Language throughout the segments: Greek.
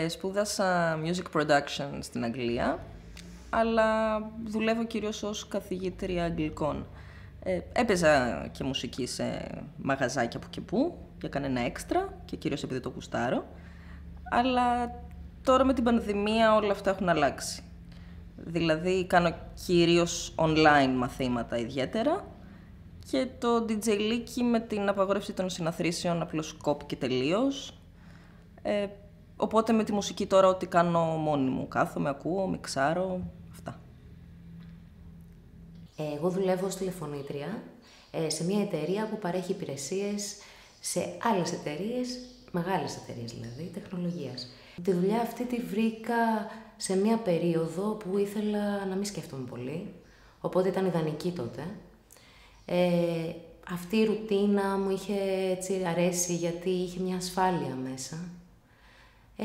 Σπούδασα music production στην Αγγλία, αλλά δουλεύω κυρίως ως καθηγήτρια αγγλικών. Έπαιζα και μουσική σε μαγαζάκια που και που, για κανένα έξτρα και κυρίως επειδή το γουστάρω. Αλλά τώρα με την πανδημία όλα αυτά έχουν αλλάξει. Δηλαδή κάνω κυρίως online μαθήματα ιδιαίτερα και το DJ-λίκι με την απαγόρευση των συναθρήσεων απλώς κόπηκε τελείως. Οπότε με τη μουσική τώρα ό,τι κάνω μόνη μου. Κάθομαι, ακούω, μιξάρω, αυτά. Εγώ δουλεύω ως τηλεφωνήτρια σε μια εταιρεία που παρέχει υπηρεσίες σε άλλες εταιρείες, μεγάλες εταιρείες δηλαδή, τεχνολογίας. Τη δουλειά αυτή τη βρήκα σε μια περίοδο που ήθελα να μην σκέφτομαι πολύ, οπότε ήταν ιδανική τότε. Αυτή η ρουτίνα μου είχε έτσι αρέσει γιατί είχε μια ασφάλεια μέσα.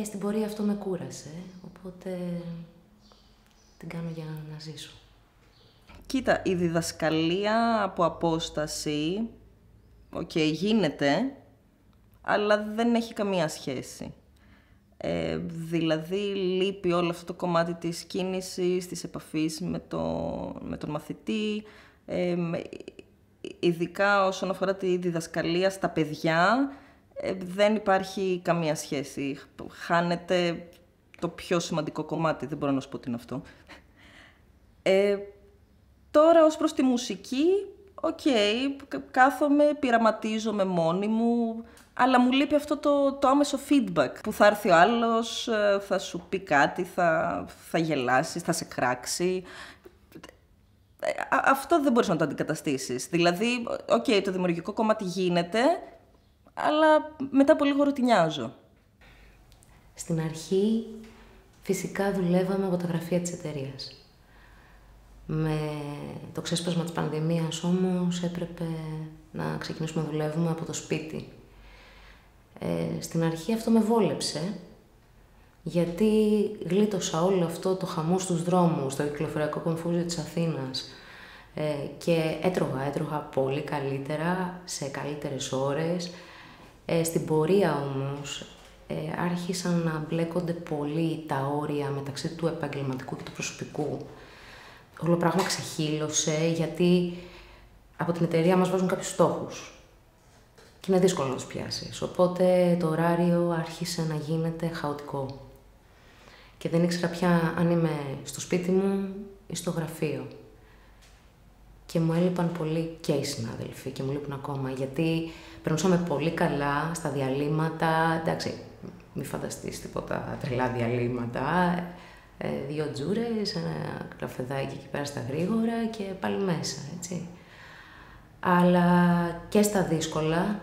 Στην πορεία αυτό με κούρασε, οπότε την κάνω για να ζήσω. Κοίτα, η διδασκαλία από απόσταση, γίνεται, αλλά δεν έχει καμία σχέση. Δηλαδή, λείπει όλο αυτό το κομμάτι της κίνησης, της επαφής με τον μαθητή, ειδικά όσον αφορά τη διδασκαλία στα παιδιά, δεν υπάρχει καμία σχέση. Χάνεται το πιο σημαντικό κομμάτι, δεν μπορώ να σου πω τι είναι αυτό. Τώρα, ως προς τη μουσική, κάθομαι, πειραματίζομαι μόνη μου, αλλά μου λείπει αυτό το άμεσο feedback, που θα έρθει ο άλλος, θα σου πει κάτι, θα γελάσεις, θα σε κράξει. Αυτό δεν μπορείς να το αντικαταστήσεις. Δηλαδή, το δημιουργικό κομμάτι γίνεται, αλλά μετά από λίγο ρουτινιάζω. Στην αρχή, φυσικά δουλεύαμε από τα γραφεία της εταιρείας. Με το ξέσπασμα της πανδημίας όμως έπρεπε να ξεκινήσουμε να δουλεύουμε από το σπίτι. Στην αρχή αυτό με βόλεψε, γιατί γλίτωσα όλο αυτό το χαμό στους δρόμους, το κυκλοφοριακό κομφούζιο της Αθήνας και έτρωγα πολύ καλύτερα, σε καλύτερες ώρες. Στην πορεία όμως άρχισαν να μπλέκονται πολύ τα όρια μεταξύ του επαγγελματικού και του προσωπικού. Όλο πράγμα ξεχύλωσε, γιατί από την εταιρεία μας βάζουν κάποιους στόχους και είναι δύσκολο να τους πιάσεις. Οπότε το ωράριο άρχισε να γίνεται χαοτικό και δεν ήξερα πια αν είμαι στο σπίτι μου ή στο γραφείο. Και μου έλειπαν πολύ και οι συνάδελφοι και μου λείπουν ακόμα, γιατί περνούσαμε πολύ καλά στα διαλύματα. Εντάξει, μη φανταστείς τίποτα τρελά διαλύματα. 2 τζούρες, ένα καφεδάκι εκεί πέρα στα γρήγορα και πάλι μέσα, έτσι. Αλλά και στα δύσκολα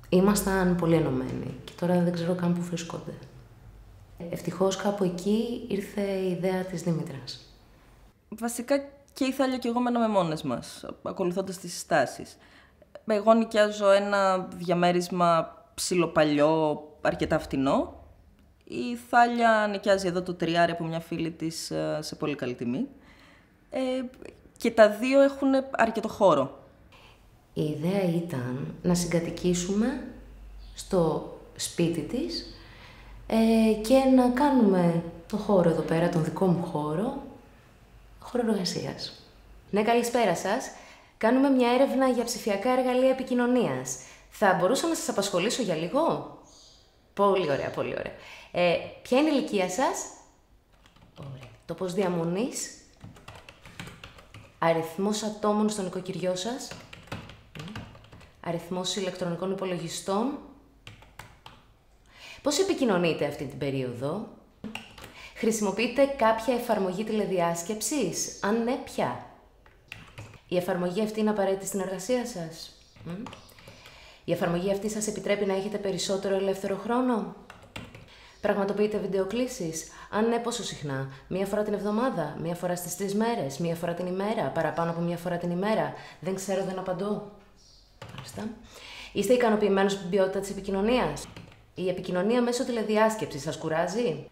ήμασταν πολύ ενωμένοι και τώρα δεν ξέρω καν που βρίσκονται. Ευτυχώς κάπου εκεί ήρθε η ιδέα της Δήμητρας. Βασικά και η Θάλια και εγώ μέναμε μόνες μας, ακολουθώντας τις συστάσεις. Εγώ νοικιάζω ένα διαμέρισμα ψιλοπαλιό, αρκετά φτηνό. Η Θάλια νοικιάζει εδώ το τριάρι από μια φίλη της σε πολύ καλή τιμή. Και τα δύο έχουν αρκετό χώρο. Η ιδέα ήταν να συγκατοικήσουμε στο σπίτι της και να κάνουμε το χώρο εδώ πέρα, τον δικό μου χώρο εργασίας. Ναι, καλησπέρα σας. Κάνουμε μια έρευνα για ψηφιακά εργαλεία επικοινωνίας. Θα μπορούσα να σας απασχολήσω για λίγο? Πολύ ωραία, πολύ ωραία. Ποια είναι η ηλικία σας? Ωραία. Τόπος διαμονής? Αριθμός ατόμων στο νοικοκυριό σας? Αριθμός ηλεκτρονικών υπολογιστών? Πώς επικοινωνείτε αυτή την περίοδο? Χρησιμοποιείτε κάποια εφαρμογή τηλεδιάσκεψης? Αν ναι, ποια? Η εφαρμογή αυτή είναι απαραίτητη στην εργασία σας? Η εφαρμογή αυτή σας επιτρέπει να έχετε περισσότερο ελεύθερο χρόνο? Πραγματοποιείτε βιντεοκλήσεις? Αν ναι, πόσο συχνά? Μία φορά την εβδομάδα? Μία φορά στις 3 μέρες? Μία φορά την ημέρα? Παραπάνω από μία φορά την ημέρα? Δεν ξέρω, δεν απαντώ. Μάλιστα. Είστε ικανοποιημένος με την ποιότητα της επικοινωνίας? Η επικοινωνία μέσω τηλεδιάσκεψης σας κουράζει?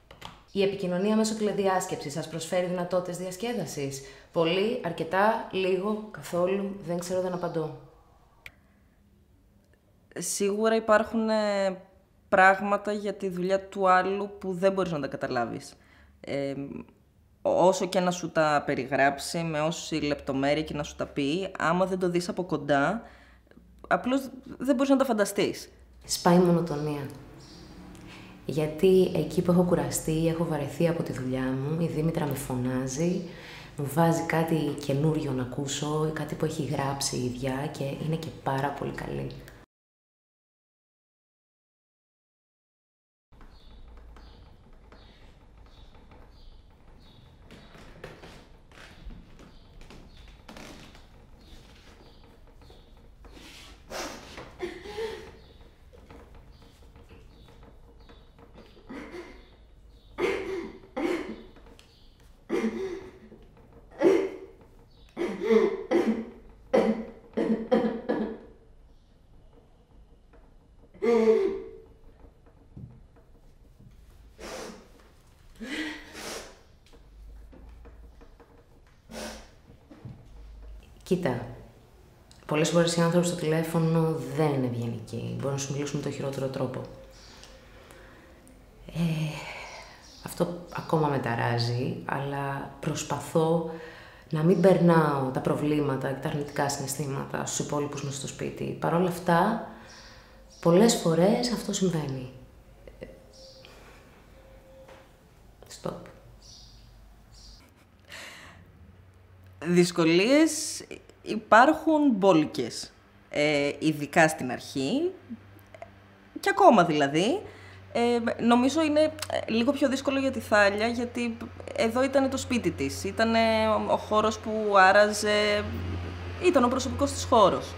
Η επικοινωνία μέσω τηλεδιάσκεψης σας προσφέρει δυνατότητες διασκέδασης? Πολύ, αρκετά, λίγο, καθόλου? Δεν ξέρω, δεν απαντώ. Σίγουρα υπάρχουν πράγματα για τη δουλειά του άλλου που δεν μπορείς να τα καταλάβεις. Όσο και να σου τα περιγράψει, με όση λεπτομέρεια και να σου τα πει, άμα δεν το δεις από κοντά, απλώς δεν μπορείς να τα φανταστείς. Σπάει η μονοτονία. Γιατί εκεί που έχω κουραστεί, έχω βαρεθεί από τη δουλειά μου, η Δήμητρα με φωνάζει, μου βάζει κάτι καινούριο να ακούσω, κάτι που έχει γράψει η ίδια και είναι και πάρα πολύ καλή. Κοίτα, πολλές φορές οι άνθρωποι στο τηλέφωνο δεν είναι ευγενικοί. Μπορούν να σου μιλήσουν με τον χειρότερο τρόπο. Αυτό ακόμα με ταράζει, αλλά προσπαθώ να μην περνάω τα προβλήματα και τα αρνητικά συναισθήματα στους υπόλοιπους μες στο σπίτι. Παρ' όλα αυτά, πολλές φορές αυτό συμβαίνει. Stop. Δυσκολίες υπάρχουν μπόλικες, ειδικά στην αρχή και ακόμα δηλαδή. Νομίζω είναι λίγο πιο δύσκολο για τη Θάλια, γιατί εδώ ήταν το σπίτι της, ήταν ο χώρος που άραζε, ήταν ο προσωπικός της χώρος.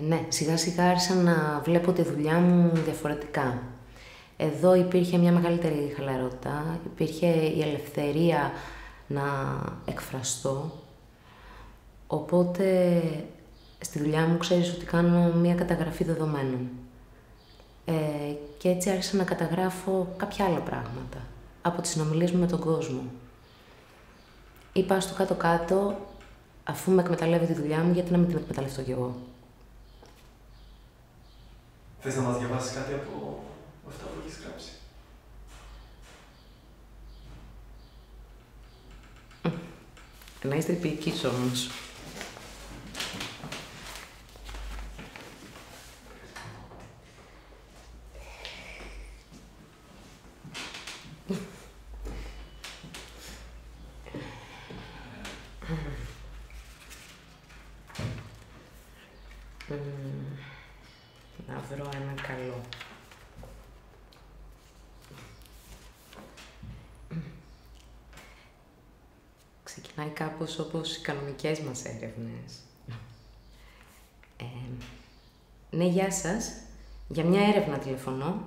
Ναι, σιγά σιγά άρχισα να βλέπω τη δουλειά μου διαφορετικά. Εδώ υπήρχε μια μεγαλύτερη χαλαρότητα, υπήρχε η ελευθερία να εκφραστώ. Οπότε, στη δουλειά μου ξέρεις ότι κάνω μια καταγραφή δεδομένων. Και έτσι άρχισα να καταγράφω κάποια άλλα πράγματα από τις συνομιλίες μου με τον κόσμο. Είπα στο κάτω-κάτω, αφού με εκμεταλλεύει τη δουλειά μου, γιατί να μην την εκμεταλλευτώ κι εγώ. Θες να μας διαβάσεις κάτι από αυτά που έχεις γράψει? Να είστε ποιητικής όμως. Να βρω ένα καλό. Ξεκινάει κάπως όπως οι κανονικές μας έρευνες. Ναι, γεια σας. Για μια έρευνα τηλεφωνώ.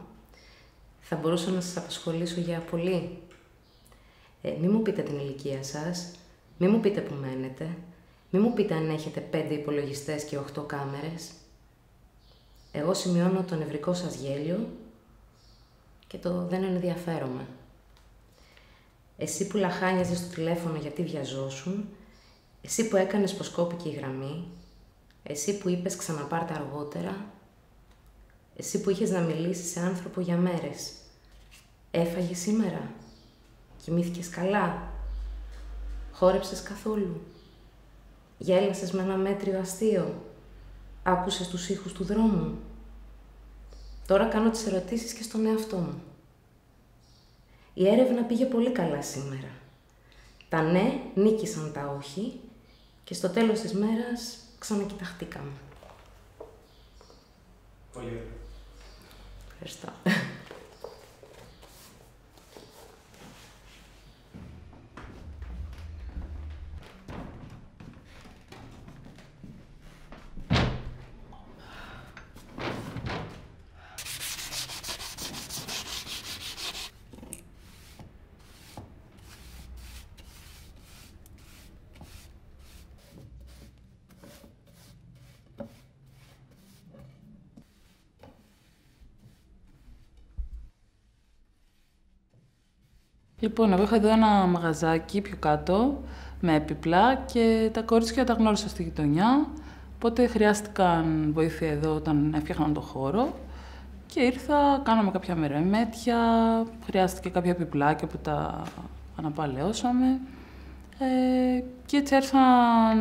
Θα μπορούσα να σας απασχολήσω για πολύ. Μη μου πείτε την ηλικία σας. Μη μου πείτε που μένετε. Μη μου πείτε αν έχετε 5 υπολογιστές και 8 κάμερες. Εγώ σημειώνω το νευρικό σας γέλιο και το δεν ενδιαφέρομαι. Εσύ που λαχάνιαζες στο τηλέφωνο γιατί βιαζόσουν, εσύ που έκανες πως κόπηκε η γραμμή, εσύ που είπες ξαναπάρτε αργότερα, εσύ που είχες να μιλήσεις σε άνθρωπο για μέρες. Έφαγες σήμερα, κοιμήθηκες καλά, χόρεψες καθόλου, γέλασες με ένα μέτριο αστείο, άκουσες τους ήχους του δρόμου. Τώρα κάνω τις ερωτήσεις και στον εαυτό μου. Η έρευνα πήγε πολύ καλά σήμερα. Τα ναι νίκησαν τα όχι και στο τέλος της μέρας ξανακοιταχτήκαμε. Πολύ ωραία. Ευχαριστώ. Λοιπόν, εγώ είχα εδώ ένα μαγαζάκι πιο κάτω με έπιπλα και τα κορίτσια τα γνώρισα στη γειτονιά. Οπότε χρειάστηκαν βοήθεια εδώ όταν έφτιαχναν το χώρο και ήρθα, κάναμε κάποια μερεμέτια, χρειάστηκε κάποια επιπλάκια που τα αναπαλαιώσαμε και έτσι άρχισα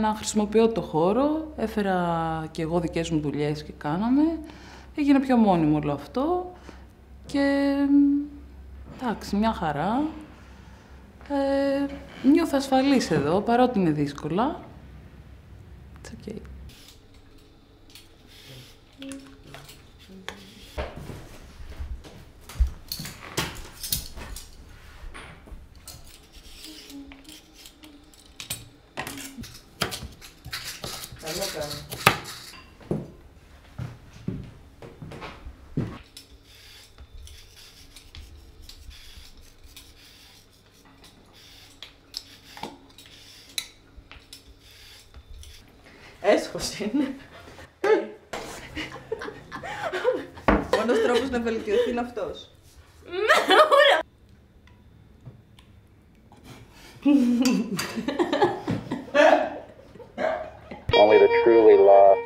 να χρησιμοποιώ το χώρο, έφερα και εγώ δικές μου δουλειές και κάναμε, έγινε πιο μόνιμο όλο αυτό και εντάξει, μια χαρά. Νιώθω ασφαλής εδώ, παρότι είναι δύσκολα. It's okay. Καλό κάνω. Έσχος είναι. Ο μόνος τρόπος να βελτιωθεί είναι αυτός. Only the truly lost.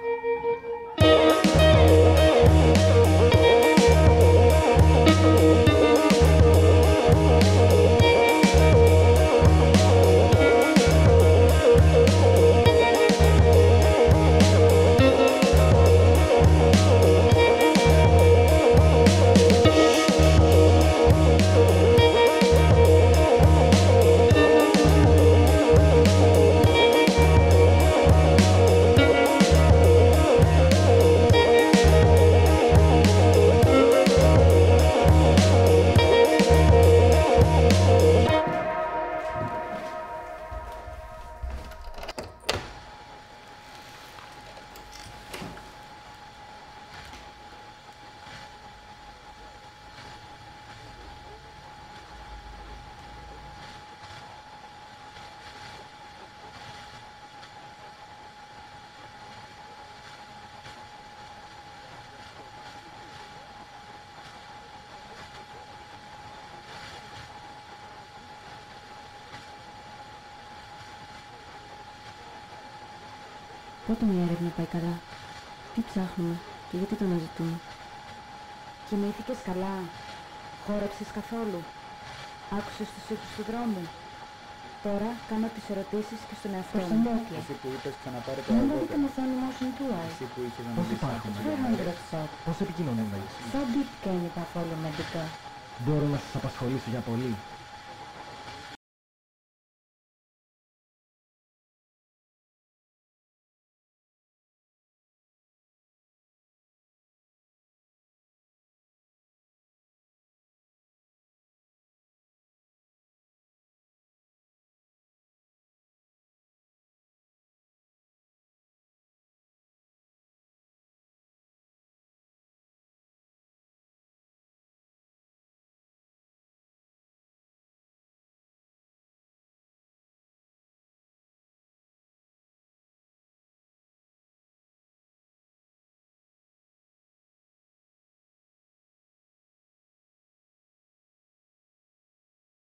Πότε μια έρευνα πάει καλά, τι ψάχνουμε και γιατί το αναζητούμε. Κοιμήθηκες καλά, χόρεψες καθόλου, άκουσες τους ήχους του δρόμου. Τώρα κάνω τις ερωτήσεις και στον εαυτό μου. Εσύ που είπες ξαναπάρε το Δεν αργότερα. μπορείτε να κάνει motion tours. Εσύ που είχες να Πώς μιλήσεις υπάρχουμε, $400 shot. πώς επικοινωνούμε. Σαν deep και είναι τα απόλυμα μεντικά. Μπορώ να σας απασχολήσω για πολύ.